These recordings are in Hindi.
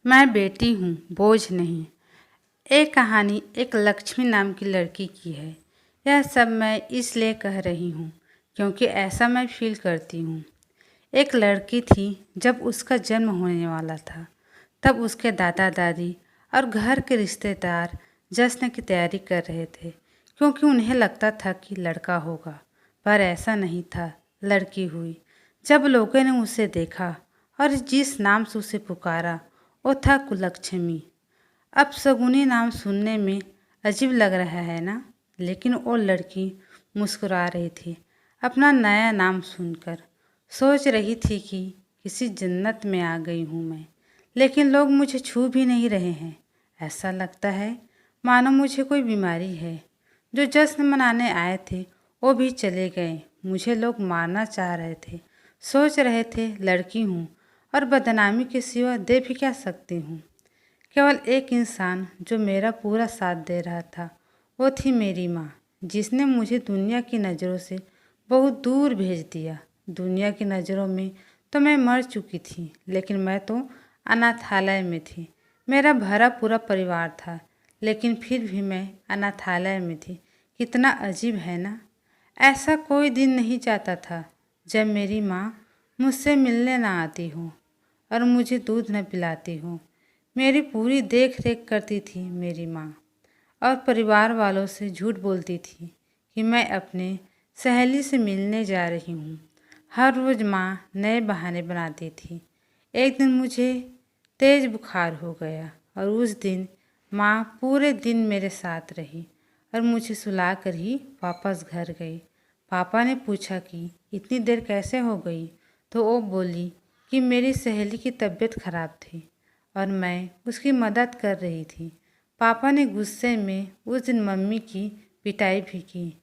मैं बेटी हूँ, बोझ नहीं। एक कहानी एक लक्ष्मी नाम की लड़की की है। यह सब मैं इसलिए कह रही हूँ क्योंकि ऐसा मैं फील करती हूँ। एक लड़की थी, जब उसका जन्म होने वाला था तब उसके दादा दादी और घर के रिश्तेदार जश्न की तैयारी कर रहे थे क्योंकि उन्हें लगता था कि लड़का होगा, पर ऐसा नहीं था, लड़की हुई। जब लोगों ने उसे देखा और जिस नाम से उसे पुकारा वो था कुलक्ष्मी। अब सगुनी नाम सुनने में अजीब लग रहा है ना, लेकिन वो लड़की मुस्कुरा रही थी अपना नया नाम सुनकर। सोच रही थी कि किसी जन्नत में आ गई हूँ मैं, लेकिन लोग मुझे छू भी नहीं रहे हैं। ऐसा लगता है मानो मुझे कोई बीमारी है। जो जश्न मनाने आए थे वो भी चले गए। मुझे लोग मारना चाह रहे थे, सोच रहे थे लड़की हूँ और बदनामी के सिवा दे भी क्या सकती हूँ। केवल एक इंसान जो मेरा पूरा साथ दे रहा था वो थी मेरी माँ, जिसने मुझे दुनिया की नज़रों से बहुत दूर भेज दिया। दुनिया की नज़रों में तो मैं मर चुकी थी, लेकिन मैं तो अनाथालय में थी। मेरा भरा पूरा परिवार था, लेकिन फिर भी मैं अनाथालय में थी। कितना अजीब है ना। ऐसा कोई दिन नहीं जाता था जब मेरी माँ मुझसे मिलने ना आती हो और मुझे दूध न पिलाती हो। मेरी पूरी देख रेख करती थी मेरी माँ, और परिवार वालों से झूठ बोलती थी कि मैं अपने सहेली से मिलने जा रही हूँ। हर रोज़ माँ नए बहाने बनाती थी। एक दिन मुझे तेज बुखार हो गया और उस दिन माँ पूरे दिन मेरे साथ रही और मुझे सुलाकर ही वापस घर गई। पापा ने पूछा कि इतनी देर कैसे हो गई, तो वो बोली कि मेरी सहेली की तबीयत खराब थी और मैं उसकी मदद कर रही थी। पापा ने गुस्से में उस दिन मम्मी की पिटाई भी की।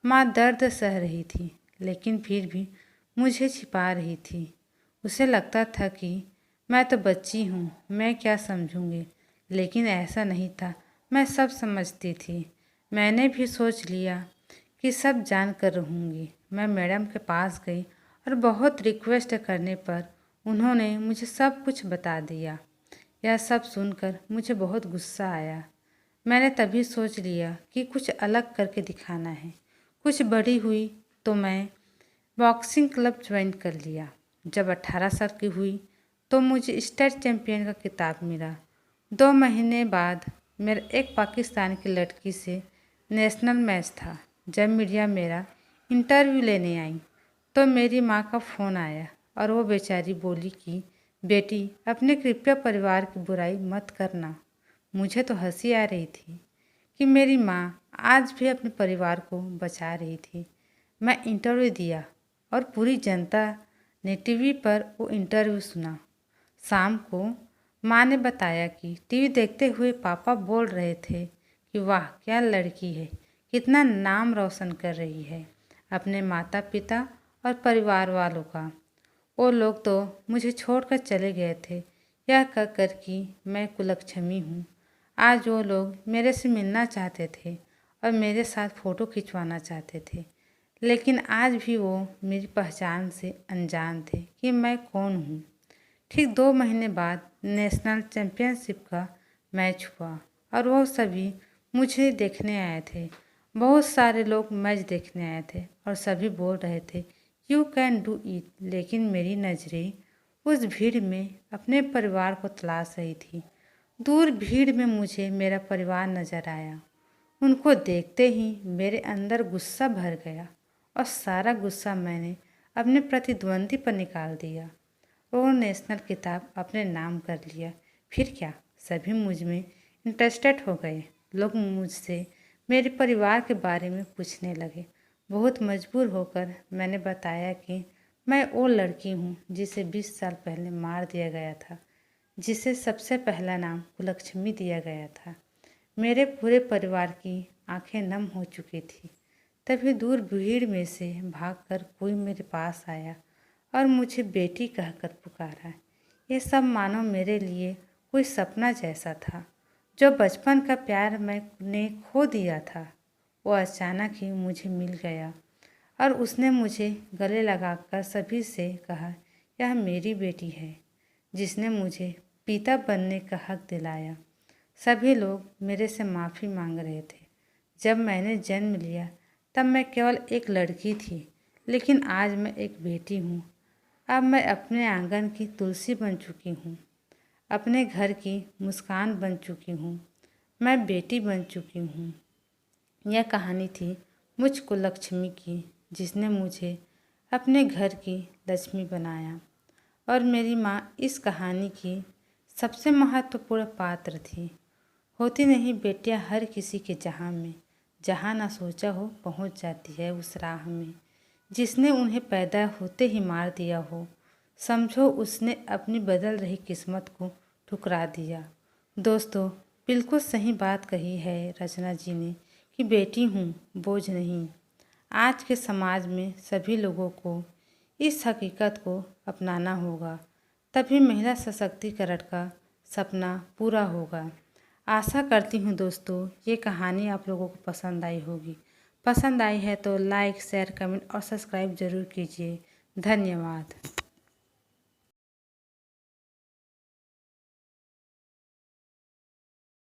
माँ दर्द सह रही थी, लेकिन फिर भी मुझे छिपा रही थी। उसे लगता था कि मैं तो बच्ची हूँ, मैं क्या समझूंगी, लेकिन ऐसा नहीं था। मैं सब समझती थी। मैंने भी सोच लिया कि सब जान कर रहूँगी। मैं मैडम के पास गई और बहुत रिक्वेस्ट करने पर उन्होंने मुझे सब कुछ बता दिया। यह सब सुनकर मुझे बहुत गुस्सा आया। मैंने तभी सोच लिया कि कुछ अलग करके दिखाना है। कुछ बड़ी हुई तो मैं बॉक्सिंग क्लब ज्वाइन कर लिया। जब 18 साल की हुई तो मुझे स्टेट चैम्पियन का खिताब मिला। 2 महीने बाद मेरा एक पाकिस्तान की लड़की से नेशनल मैच था। जब मीडिया मेरा इंटरव्यू लेने आई तो मेरी माँ का फ़ोन आया और वो बेचारी बोली कि बेटी, अपने कृपया परिवार की बुराई मत करना। मुझे तो हंसी आ रही थी कि मेरी माँ आज भी अपने परिवार को बचा रही थी। मैं इंटरव्यू दिया और पूरी जनता ने टीवी पर वो इंटरव्यू सुना। शाम को माँ ने बताया कि टीवी देखते हुए पापा बोल रहे थे कि वाह क्या लड़की है, कितना नाम रोशन कर रही है अपने माता पिता और परिवार वालों का। वो लोग तो मुझे छोड़कर चले गए थे, यह कहकर कि मैं कुलक्ष्मी हूँ। आज वो लोग मेरे से मिलना चाहते थे और मेरे साथ फ़ोटो खिंचवाना चाहते थे, लेकिन आज भी वो मेरी पहचान से अनजान थे कि मैं कौन हूँ। ठीक 2 महीने बाद नेशनल चैम्पियनशिप का मैच हुआ और वो सभी मुझे देखने आए थे। बहुत सारे लोग मैच देखने आए थे और सभी बोल रहे थे यू कैन डू इट, लेकिन मेरी नज़रें उस भीड़ में अपने परिवार को तलाश रही थी। दूर भीड़ में मुझे मेरा परिवार नजर आया। उनको देखते ही मेरे अंदर गुस्सा भर गया और सारा गुस्सा मैंने अपने प्रतिद्वंदी पर निकाल दिया। वो नेशनल खिताब अपने नाम कर लिया। फिर क्या, सभी मुझ में इंटरेस्टेड हो गए। लोग मुझसे मेरे परिवार के बारे में पूछने लगे। बहुत मजबूर होकर मैंने बताया कि मैं वो लड़की हूँ जिसे 20 साल पहले मार दिया गया था, जिसे सबसे पहला नाम कुलक्ष्मी दिया गया था। मेरे पूरे परिवार की आंखें नम हो चुकी थी। तभी दूर भीड़ में से भागकर कोई मेरे पास आया और मुझे बेटी कहकर पुकारा। ये सब मानो मेरे लिए कोई सपना जैसा था। जो बचपन का प्यार मैंने खो दिया था वो अचानक ही मुझे मिल गया और उसने मुझे गले लगाकर सभी से कहा, यह मेरी बेटी है जिसने मुझे पिता बनने का हक दिलाया। सभी लोग मेरे से माफ़ी मांग रहे थे। जब मैंने जन्म लिया तब मैं केवल एक लड़की थी, लेकिन आज मैं एक बेटी हूँ। अब मैं अपने आंगन की तुलसी बन चुकी हूँ, अपने घर की मुस्कान बन चुकी हूँ, मैं बेटी बन चुकी हूँ। यह कहानी थी मुझको लक्ष्मी की, जिसने मुझे अपने घर की लक्ष्मी बनाया। और मेरी माँ इस कहानी की सबसे महत्वपूर्ण पात्र थी। होती नहीं बेटियाँ हर किसी के जहाँ में, जहाँ ना सोचा हो पहुँच जाती है उस राह में। जिसने उन्हें पैदा होते ही मार दिया हो, समझो उसने अपनी बदल रही किस्मत को ठुकरा दिया। दोस्तों, बिल्कुल सही बात कही है रचना जी ने कि बेटी हूँ, बोझ नहीं। आज के समाज में सभी लोगों को इस हकीकत को अपनाना होगा, तभी महिला सशक्तिकरण का सपना पूरा होगा। आशा करती हूँ दोस्तों ये कहानी आप लोगों को पसंद आई होगी। पसंद आई है तो लाइक, शेयर, कमेंट और सब्सक्राइब ज़रूर कीजिए। धन्यवाद।